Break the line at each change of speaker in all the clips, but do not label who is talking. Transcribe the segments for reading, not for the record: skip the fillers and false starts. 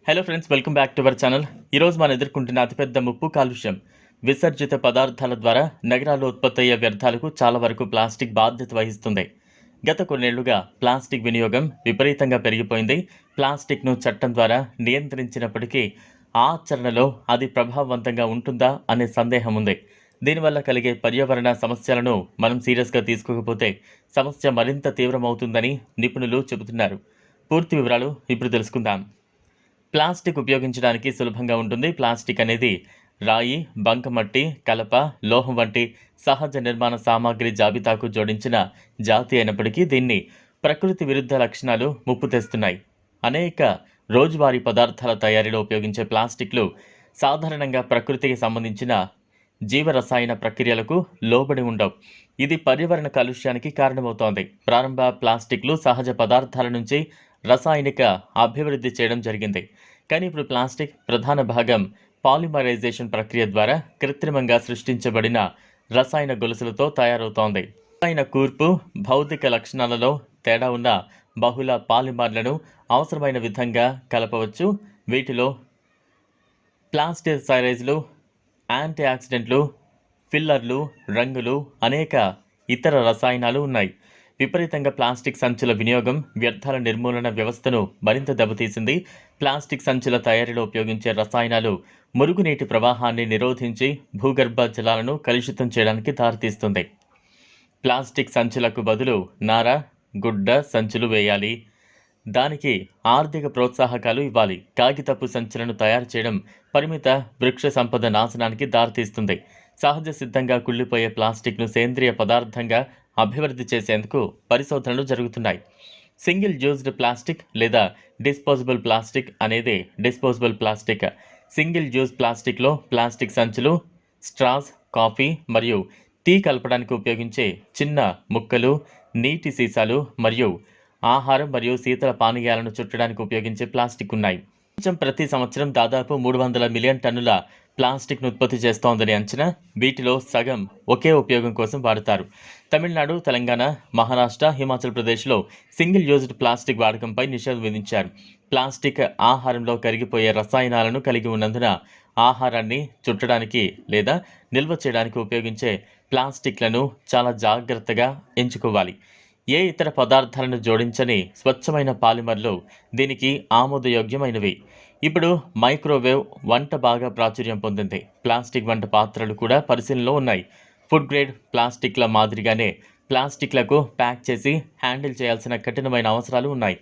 Hello friends, welcome back to our channel. ఈరోజు మనం ఎదుర్కొంటున్న అతిపెద్ద ముప్పు కాలుష్యం. విసర్జిత పదార్థాల ద్వారా నగరాల్లో ఉత్పత్తి అయ్యే వ్యర్థాలకు చాలా వరకు ప్లాస్టిక్ బాధ్యత వహిస్తుంది. గత కొన్నేళ్లుగా ప్లాస్టిక్ వినియోగం విపరీతంగా పెరిగిపోయింది. ప్లాస్టిక్ను చట్టం ద్వారా నియంత్రించినప్పటికీ ఆచరణలో అది ప్రభావవంతంగా ఉంటుందా అనే సందేహం ఉంది. దీనివల్ల కలిగే పర్యావరణ సమస్యలను మనం సీరియస్గా తీసుకోకపోతే సమస్య మరింత తీవ్రమవుతుందని నిపుణులు చెబుతున్నారు. పూర్తి వివరాలు ఇప్పుడు తెలుసుకుందాం. ప్లాస్టిక్ ఉపయోగించడానికి సులభంగా ఉంటుంది. ప్లాస్టిక్ అనేది రాయి, బంకమట్టి, కలప, లోహం వంటి సహజ నిర్మాణ సామాగ్రి జాబితాకు జోడించిన జాతి అయినప్పటికీ దీన్ని ప్రకృతి విరుద్ధ లక్షణాలు ముప్పు తెస్తున్నాయి. అనేక రోజువారీ పదార్థాల తయారీలో ఉపయోగించే ప్లాస్టిక్లు సాధారణంగా ప్రకృతికి సంబంధించిన జీవరసాయన ప్రక్రియలకు లోబడి ఉండవు. ఇది పర్యావరణ కాలుష్యానికి కారణమవుతోంది. ప్రారంభ ప్లాస్టిక్లు సహజ పదార్థాల నుంచి రసాయనిక అభివృద్ధి చేయడం జరిగింది. కానీ ఇప్పుడు ప్లాస్టిక్ ప్రధాన భాగం పాలిమరైజేషన్ ప్రక్రియ ద్వారా కృత్రిమంగా సృష్టించబడిన రసాయన గొలుసులతో తయారవుతోంది. రసాయన కూర్పు, భౌతిక లక్షణాలలో తేడా ఉన్న బహుళ పాలిమర్లను అవసరమైన విధంగా కలపవచ్చు. వీటిలో ప్లాస్టిసైరైజ్లు, యాంటీ ఆక్సిడెంట్లు, ఫిల్లర్లు, రంగులు, అనేక ఇతర రసాయనాలు ఉన్నాయి. విపరీతంగా ప్లాస్టిక్ సంచుల వినియోగం వ్యర్థాల నిర్మూలన వ్యవస్థను మరింత దెబ్బతీసింది. ప్లాస్టిక్ సంచుల తయారీలో ఉపయోగించే రసాయనాలు మురుగునీటి ప్రవాహాన్ని నిరోధించి భూగర్భ జలాలను కలుషితం చేయడానికి దారితీస్తుంది. ప్లాస్టిక్ సంచులకు బదులు నార, గుడ్డ సంచులు వేయాలి. దానికి ఆర్థిక ప్రోత్సాహకాలు ఇవ్వాలి. కాగితపు సంచులను తయారు చేయడం పరిమిత వృక్ష సంపద నాశనానికి దారితీస్తుంది. సహజ సిద్ధంగా కుళ్ళిపోయే ప్లాస్టిక్ను సేంద్రియ పదార్థంగా అభివృద్ధి చేసేందుకు పరిశోధనలు జరుగుతున్నాయి. సింగిల్ యూజ్డ్ ప్లాస్టిక్ లేదా డిస్పోజబుల్ ప్లాస్టిక్ అనేది డిస్పోజబుల్ ప్లాస్టిక్. సింగిల్ యూజ్ ప్లాస్టిక్లో ప్లాస్టిక్ సంచులు, స్ట్రాస్, కాఫీ మరియు టీ కలపడానికి ఉపయోగించే చిన్న ముక్కలు, నీటి సీసాలు మరియు ఆహారం మరియు శీతల పానీయాలను చుట్టడానికి ఉపయోగించే ప్లాస్టిక్ ఉన్నాయి. ప్రపంచం ప్రతి సంవత్సరం దాదాపు 300 మిలియన్ టన్నుల ప్లాస్టిక్ను ఉత్పత్తి చేస్తోందని అంచనా. వీటిలో సగం ఒకే ఉపయోగం కోసం వాడతారు. తమిళనాడు, తెలంగాణ, మహారాష్ట్ర, హిమాచల్ ప్రదేశ్లో సింగిల్ యూజ్డ్ ప్లాస్టిక్ వాడకంపై నిషేధం విధించారు. ప్లాస్టిక్ ఆహారంలో కరిగిపోయే రసాయనాలను కలిగి ఉన్నందున ఆహారాన్ని చుట్టడానికి లేదా నిల్వ చేయడానికి ఉపయోగించే ప్లాస్టిక్లను చాలా జాగ్రత్తగా ఎంచుకోవాలి. ఏ ఇతర పదార్థాలను జోడించని స్వచ్ఛమైన పాలిమర్లు దీనికి ఆమోదయోగ్యమైనవి. ఇప్పుడు మైక్రోవేవ్ వంట బాగా ప్రాచుర్యం పొందింది. ప్లాస్టిక్ వంట పాత్రలు కూడా పరిశీలనలో ఉన్నాయి. ఫుడ్ గ్రేడ్ ప్లాస్టిక్ల మాదిరిగానే ప్లాస్టిక్లకు ప్యాక్ చేసి హ్యాండిల్ చేయాల్సిన కఠినమైన అవసరాలు ఉన్నాయి.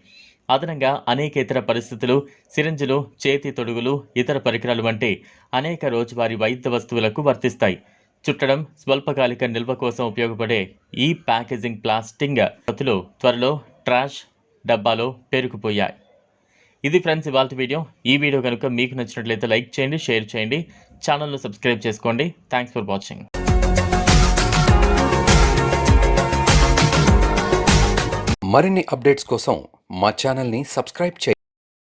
అదనంగా అనేక ఇతర పరిస్థితులు, సిరంజులు, చేతి తొడుగులు, ఇతర పరికరాలు వంటి అనేక రోజువారీ వైద్య వస్తువులకు వర్తిస్తాయి. చుట్టడం, స్వల్పకాలిక నిల్వ కోసం ఉపయోగపడే ఈ ప్యాకేజింగ్ ప్లాస్టిక్ ప్రతులు త్వరలో ట్రాష్ డబ్బాలో పేరుకుపోయాయి. ఇది ఫ్రెండ్స్ ఇవాల్టి వీడియో. ఈ వీడియో కనుక మీకు నచ్చినట్లయితే లైక్ చేయండి, షేర్ చేయండి, ఛానల్ను సబ్స్క్రైబ్ చేసుకోండి. Thanks for watching.
మరిన్ని అప్డేట్స్ కోసం మా ఛానల్ని సబ్స్క్రైబ్ చేయండి.